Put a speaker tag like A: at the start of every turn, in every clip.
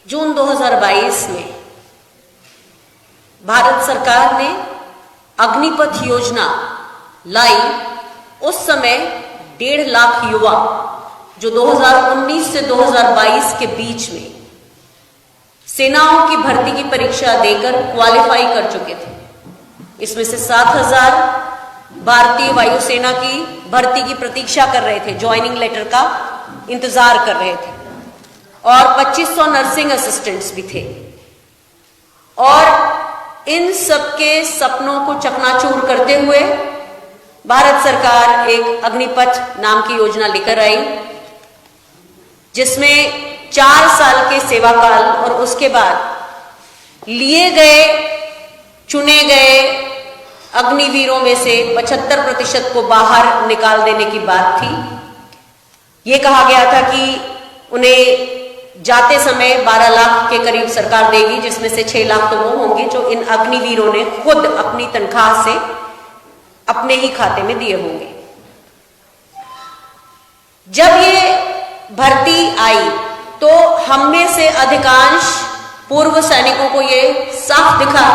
A: जून 2022 में भारत सरकार ने अग्निपथ योजना लाई। उस समय 1.5 लाख युवा जो 2019 से 2022 के बीच में सेनाओं की भर्ती की परीक्षा देकर क्वालिफाई कर चुके थे। इसमें से 7,000 भारतीय वायुसेना की भर्ती की प्रतीक्षा कर रहे थे, ज्वाइनिंग लेटर का इंतजार कर रहे थे, और 2500 नर्सिंग असिस्टेंट्स भी थे। और इन सबके सपनों को चकनाचूर करते हुए भारत सरकार एक अग्निपथ नाम की योजना लेकर आई, जिसमें 4 साल के सेवा काल और उसके बाद लिए गए चुने गए अग्निवीरों में से 75% को बाहर निकाल देने की बात थी। ये कहा गया था कि उन्हें जाते समय 12 लाख के करीब सरकार देगी, जिसमें से 6 लाख तो वो होंगे जो इन अग्निवीरों ने खुद अपनी तनख्वाह से अपने ही खाते में दिए होंगे। जब ये भर्ती आई तो हम में से अधिकांश पूर्व सैनिकों को ये साफ दिखा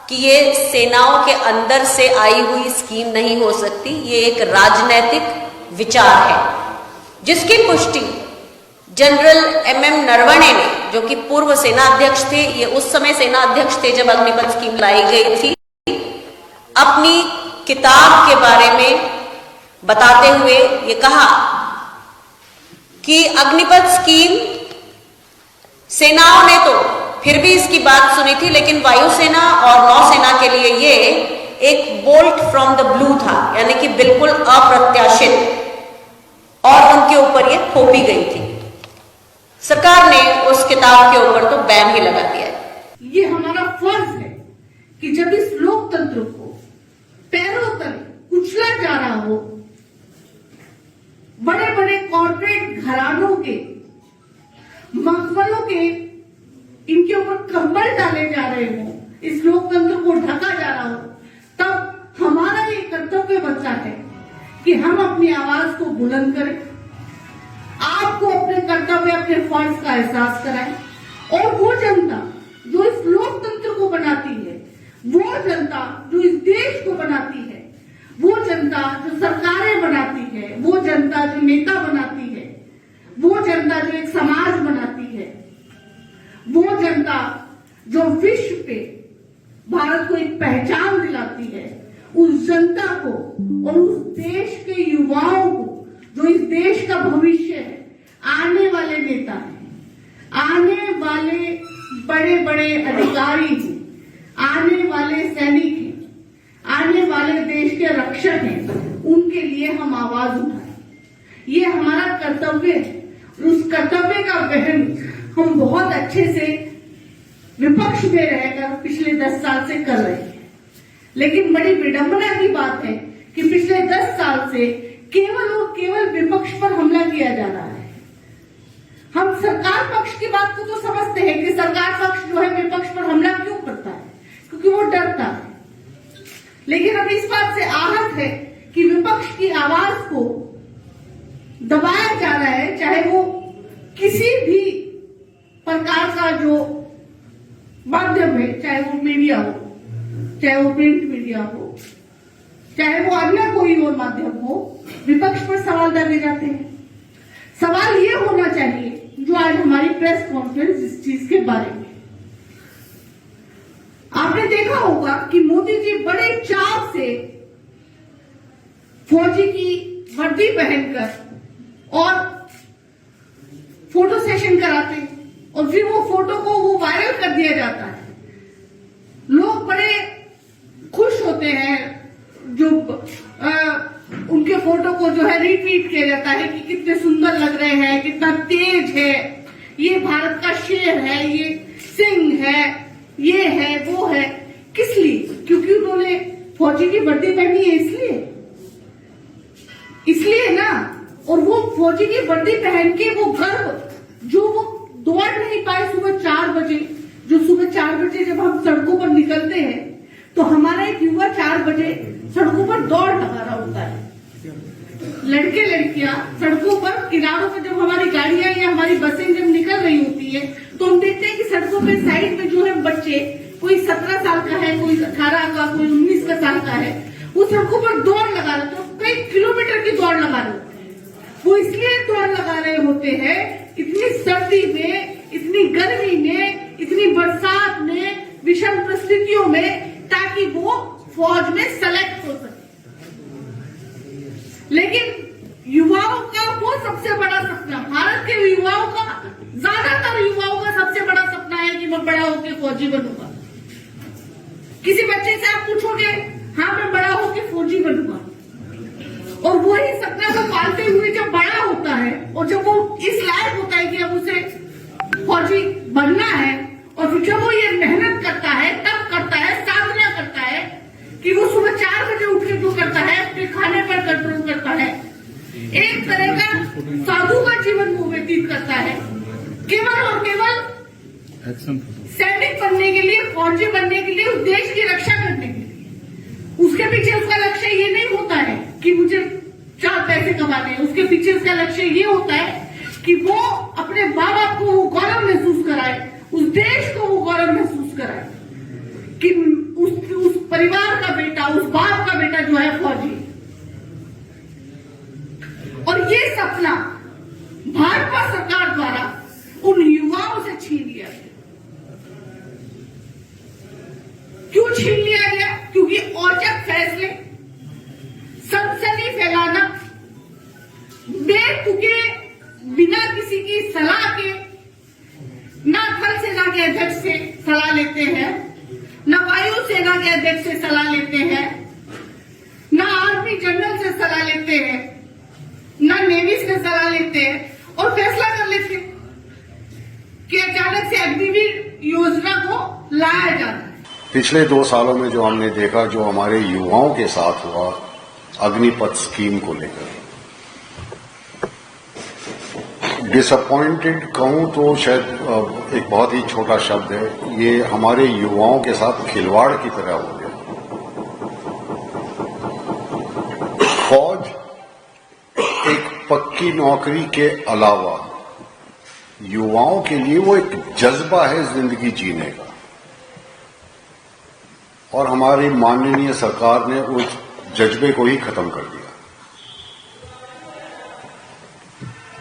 A: कि ये सेनाओं के अंदर से आई हुई स्कीम नहीं हो सकती, ये एक राजनैतिक विचार है, जिसकी पुष्टि जनरल MM नरवणे ने, जो कि पूर्व सेना अध्यक्ष थे, ये उस समय सेना अध्यक्ष थे जब अग्निपथ स्कीम लाई गई थी, अपनी किताब के बारे में बताते हुए ये कहा कि अग्निपथ स्कीम सेनाओं ने तो फिर भी इसकी बात सुनी थी, लेकिन वायुसेना और नौसेना के लिए ये एक बोल्ट फ्रॉम द ब्लू था, यानी कि बिल्कुल अप्रत्याशित, और उनके ऊपर ये थोपी गई थी। सरकार ने उस किताब के ऊपर तो बैन ही लगा दिया है।
B: ये हमारा फर्ज है कि जब इस लोकतंत्र को पैरों तले कुचला जा रहा हो, बड़े बड़े कॉर्पोरेट घरानों के मखमलों के इनके ऊपर कंबल डाले जा रहे हो, इस लोकतंत्र को ढका जा रहा हो, तब हमारा ये कर्तव्य बनता है कि हम अपनी आवाज को बुलंद करें, आपको अपने कर्तव्य, अपने फर्ज का एहसास कराएं, और वो जनता जो इस लोकतंत्र को बनाती है, वो जनता जो इस देश को बनाती है, वो जनता जो सरकारें बनाती है, वो जनता जो नेता बनाती है, वो जनता जो एक समाज बनाती है, वो जनता जो विश्व पे भारत को एक पहचान दिलाती है, उस जनता को और उस देश के युवाओं को, जो इस देश का भविष्य है, आने वाले नेता हैं, आने वाले बड़े बड़े अधिकारी हैं, आने वाले सैनिक हैं, आने वाले देश के रक्षक हैं, उनके लिए हम आवाज उठाएं। ये हमारा कर्तव्य है। उस कर्तव्य का वहन हम बहुत अच्छे से विपक्ष में रहकर पिछले 10 साल से कर रहे हैं, लेकिन बड़ी विडंबना की बात है कि पिछले 10 साल से केवल और केवल विपक्ष पर हमला किया जा रहा है। हम सरकार पक्ष की बात को तो समझते हैं कि सरकार पक्ष जो है विपक्ष पर हमला क्यों करता है, क्योंकि वो डरता है, लेकिन अब इस बात से आहत है कि विपक्ष की आवाज को दबाया जा रहा है, चाहे वो किसी भी प्रकार का जो माध्यम है, चाहे वो मीडिया हो, चाहे वो प्रिंट मीडिया हो, चाहे वो अन्य कोई और माध्यम हो, विपक्ष पर सवाल डाले जाते हैं। सवाल ये होना चाहिए जो आज हमारी प्रेस कॉन्फ्रेंस इस चीज के बारे में, आपने देखा होगा कि मोदी जी बड़े चाव से फौजी की वर्दी पहनकर और फोटो सेशन कराते हैं, और फिर वो फोटो को वो वायरल कर दिया जाता है। लोग बड़े खुश होते हैं, जो उनके फोटो को जो है रीट्वीट किया जाता है कि कितने सुंदर लग रहे हैं, कितना तेज है, ये भारत का शेर है, ये सिंह है, ये है, वो है। किस लिए? क्योंकि उन्होंने फौजी की वर्दी पहनी है, इसलिए ना। और वो फौजी की वर्दी पहन के वो गर्व, जो वो दौड़ नहीं पाए सुबह 4 बजे, जो सुबह 4 बजे जब हम सड़कों पर निकलते हैं तो हमारा एक युवा 4 बजे सड़कों पर दौड़ लगा रहा होता है। लड़के लड़कियां सड़कों पर किनारों पर जब हमारी गाड़ियां या हमारी बसें जब निकल रही होती है, तो हम देखते हैं कि सड़कों पे साइड में जो है बच्चे, कोई 17 साल का है, कोई 18 का, कोई 19 का साल का है, वो सड़कों पर दौड़ लगा रहे होते हैं, कई किलोमीटर की दौड़ लगा रहे होते हैं। वो इसलिए दौड़ लगा रहे होते हैं इतनी सर्दी में, इतनी गर्मी में, इतनी बरसात में, विषम परिस्थितियों में, ताकि वो फौज में सेलेक्ट हो सके। लेकिन युवाओं का वो सबसे बड़ा सपना, भारत के युवाओं का, ज्यादातर युवाओं का सबसे बड़ा सपना है कि मैं बड़ा होकर फौजी बनूंगा। किसी बच्चे से आप पूछोगे, हाँ मैं बड़ा होकर फौजी बनूंगा, और वही सपना को पालते हुए जब बड़ा होता है और जब वो इस लायक होता है कि अब उसे फौजी बनना है, और फिर जब वो ये मेहनत करता है, तब करता है, साधना करता है कि वो सुबह 4 बजे उठ के जो करता है, अपने खाने पर कंट्रोल करता है, एक तरह का साधु का जीवन वो व्यतीत करता है, केवल और केवल सैनिक बनने के लिए, फौजी बनने के लिए, उस देश की रक्षा करने के लिए। उसके पीछे उसका लक्ष्य ये नहीं होता है कि मुझे 4 पैसे कमाने हैं, उसके पीछे उसका लक्ष्य ये होता है कि वो अपने माँ बाप को वो गौरव महसूस कराए, उस देश को वो गौरव महसूस कराए कि उस परिवार का बेटा, उस बाप का बेटा जो है फौजी। और ये सपना भाजपा सरकार द्वारा उन युवाओं से छीन लिया गया। क्यों छीन लिया गया? क्योंकि औचक फैसले, सनसनी फैलाना, बेतुके, बिना किसी की सलाह के, ना थल सेना के अध्यक्ष से सलाह लेते हैं, ना वायु सेना के अध्यक्ष से सलाह लेते हैं, ना आर्मी जनरल से सलाह लेते हैं, ना नेवी से सलाह लेते हैं, और फैसला कर लेते हैं कि अचानक से अग्निवीर योजना को लाया जाता है।
C: पिछले 2 सालों में जो हमने देखा, जो हमारे युवाओं के साथ हुआ अग्निपथ स्कीम को लेकर, डिसअपॉइंटेड कहूं तो शायद एक बहुत ही छोटा शब्द है। ये हमारे युवाओं के साथ खिलवाड़ की तरह हो गया। फौज एक पक्की नौकरी के अलावा युवाओं के लिए वो एक जज्बा है जिंदगी जीने का, और हमारी माननीय सरकार ने उस जज्बे को ही खत्म कर दिया।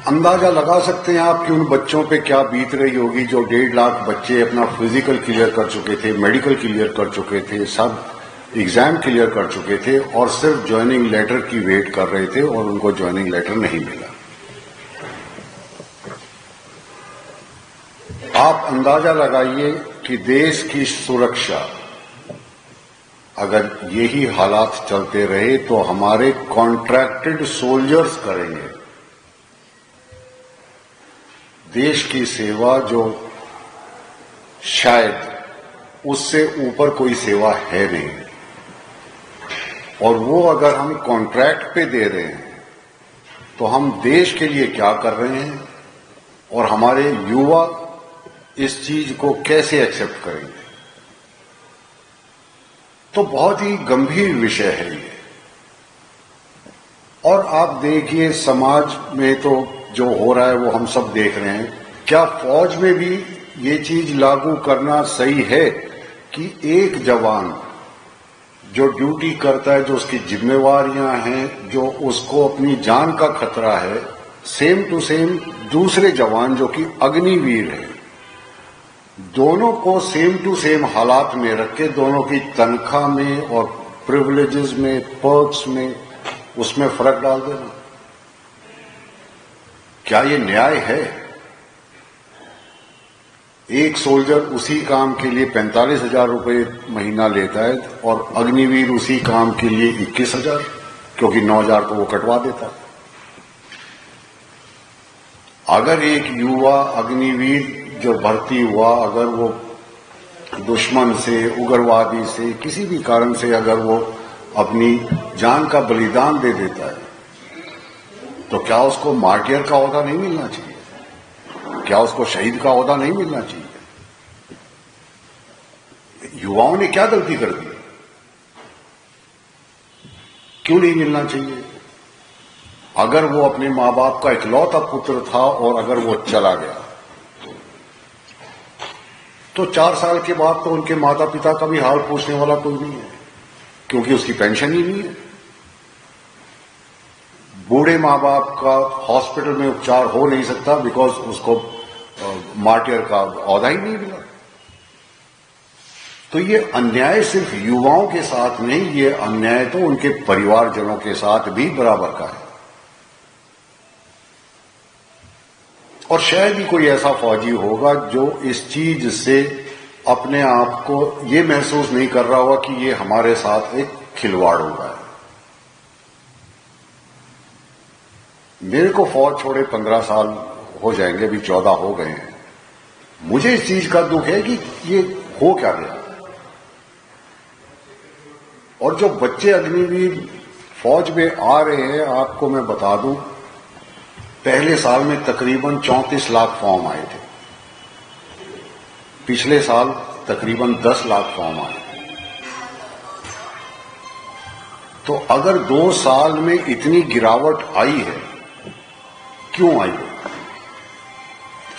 C: अंदाजा लगा सकते हैं आप कि उन बच्चों पे क्या बीत रही होगी जो 1.5 लाख बच्चे अपना फिजिकल क्लियर कर चुके थे, मेडिकल क्लियर कर चुके थे, सब एग्जाम क्लियर कर चुके थे, और सिर्फ ज्वाइनिंग लेटर की वेट कर रहे थे, और उनको ज्वाइनिंग लेटर नहीं मिला। आप अंदाजा लगाइए कि देश की सुरक्षा, अगर यही हालात चलते रहे तो हमारे कॉन्ट्रैक्टेड सोल्जर्स करेंगे देश की सेवा, जो शायद उससे ऊपर कोई सेवा है नहीं, और वो अगर हम कॉन्ट्रैक्ट पे दे रहे हैं तो हम देश के लिए क्या कर रहे हैं, और हमारे युवा इस चीज को कैसे एक्सेप्ट करेंगे। तो बहुत ही गंभीर विषय है ये। और आप देखिए समाज में तो जो हो रहा है वो हम सब देख रहे हैं। क्या फौज में भी ये चीज लागू करना सही है कि एक जवान जो ड्यूटी करता है, जो उसकी जिम्मेवारियां हैं, जो उसको अपनी जान का खतरा है, सेम टू सेम दूसरे जवान जो कि अग्निवीर है, दोनों को सेम टू सेम हालात में रख के दोनों की तनख्वाह में और प्रिविलेजेस में, पर्क्स में, उसमें फर्क डाल देना, क्या ये न्याय है? एक सोल्जर उसी काम के लिए 45,000 रुपये महीना लेता है और अग्निवीर उसी काम के लिए 21,000, क्योंकि 9,000 तो वो कटवा देता है। अगर एक युवा अग्निवीर जो भर्ती हुआ, अगर वो दुश्मन से, उग्रवादी से, किसी भी कारण से अगर वो अपनी जान का बलिदान दे देता है, तो क्या उसको मार्टियर का ओहदा नहीं मिलना चाहिए? क्या उसको शहीद का ओहदा नहीं मिलना चाहिए? युवाओं ने क्या गलती कर दी? क्यों नहीं मिलना चाहिए? अगर वो अपने मां बाप का इकलौता पुत्र था और अगर वो चला गया, तो 4 साल के बाद तो उनके माता पिता का भी हाल पूछने वाला कोई नहीं है, क्योंकि उसकी पेंशन ही नहीं है। बूढ़े माँ बाप का हॉस्पिटल में उपचार हो नहीं सकता बिकॉज उसको मार्टियर का औहदा ही नहीं मिला। तो ये अन्याय सिर्फ युवाओं के साथ नहीं, ये अन्याय तो उनके परिवारजनों के साथ भी बराबर का है। और शायद ही कोई ऐसा फौजी होगा जो इस चीज से अपने आप को ये महसूस नहीं कर रहा होगा कि ये हमारे साथ एक खिलवाड़ हो रहा है। मेरे को फौज छोड़े 15 साल हो जाएंगे, अभी 14 हो गए हैं। मुझे इस चीज का दुख है कि ये हो क्या गया। और जो बच्चे अग्निवीर फौज में आ रहे हैं, आपको मैं बता दूं, पहले साल में तकरीबन 34 लाख फॉर्म आए थे, पिछले साल तकरीबन 10 लाख फॉर्म आए। तो अगर 2 साल में इतनी गिरावट आई है, क्यों आई है?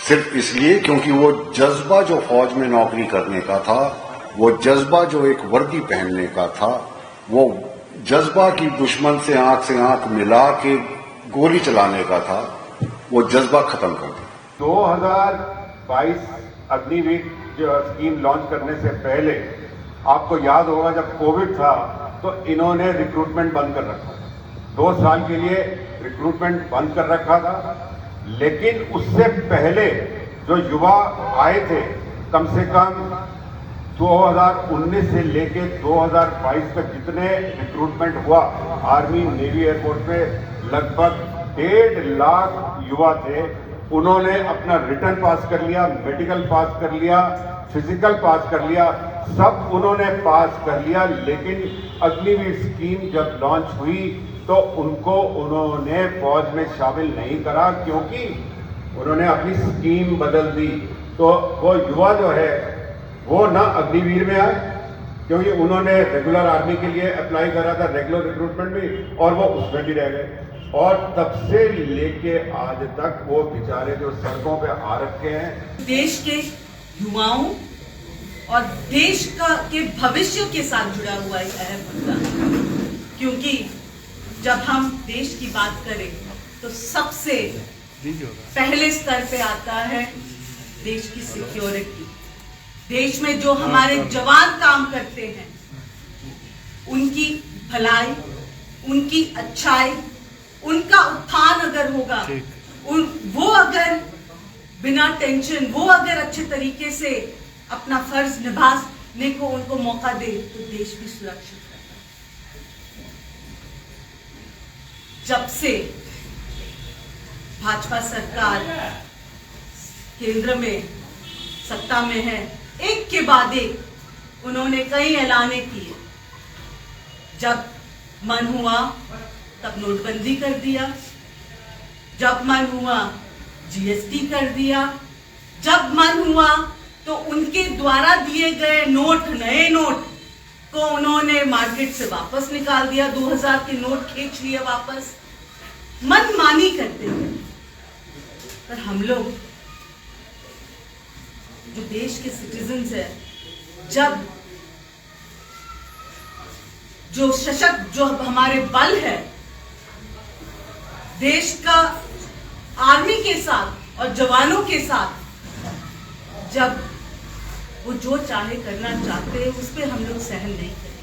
C: सिर्फ इसलिए क्योंकि वो जज्बा जो फौज में नौकरी करने का था, वो जज्बा जो एक वर्दी पहनने का था, वो जज्बा की दुश्मन से आंख मिला के गोली चलाने का था, वो जज्बा खत्म कर दिया।
D: 2022 अग्निवीर जो स्कीम लॉन्च करने से पहले आपको याद होगा जब कोविड था तो इन्होंने रिक्रूटमेंट बंद कर रखा था। 2 साल के लिए रिक्रूटमेंट बंद कर रखा था। लेकिन उससे पहले जो युवा आए थे, कम से कम 2019 से लेके 2022 तक जितने रिक्रूटमेंट हुआ आर्मी, नेवी, एयरफोर्स में लगभग 1.5 लाख युवा थे। उन्होंने अपना रिटर्न पास कर लिया, मेडिकल पास कर लिया, फिजिकल पास कर लिया, सब उन्होंने पास कर लिया। लेकिन अग्निवीर स्कीम जब लॉन्च हुई तो उन्होंने फौज में शामिल नहीं करा, क्योंकि उन्होंने अपनी स्कीम बदल दी। तो वो युवा जो है वो ना अग्निवीर में आए, क्योंकि उन्होंने रेगुलर आर्मी के लिए अप्लाई करा था, रेगुलर रिक्रूटमेंट में, और वो उसमें भी रह गए। और तब से लेके आज तक वो बेचारे जो सड़कों पे आ रखे हैं।
E: देश के युवाओं और देश के भविष्य के साथ जुड़ा हुआ एक अहम मुद्दा, क्योंकि जब हम देश की बात करें तो सबसे पहले स्तर पे आता है देश की सिक्योरिटी। देश में जो हमारे जवान काम करते हैं, उनकी भलाई, उनकी अच्छाई, उनका उत्थान अगर होगा, वो अगर बिना टेंशन, वो अगर अच्छे तरीके से अपना फर्ज निभाने को उनको मौका दे, तो देश भी सुरक्षित रहता है। जब से भाजपा सरकार केंद्र में सत्ता में है, एक के बाद एक उन्होंने कई ऐलाने किए। जब मन हुआ तब नोटबंदी कर दिया, जब मन हुआ जीएसटी कर दिया, जब मन हुआ तो उनके द्वारा दिए गए नोट, नए नोट को उन्होंने मार्केट से वापस निकाल दिया, 2000 के नोट खींच लिए वापस, मनमानी करते हैं। पर हम लोग जो देश के सिटीजन्स है, जब जो सशक्त, जो हमारे बल है, देश का आर्मी के साथ और जवानों के साथ, जब वो जो चाहे करना चाहते हैं, उस पर हम लोग सहन नहीं करते।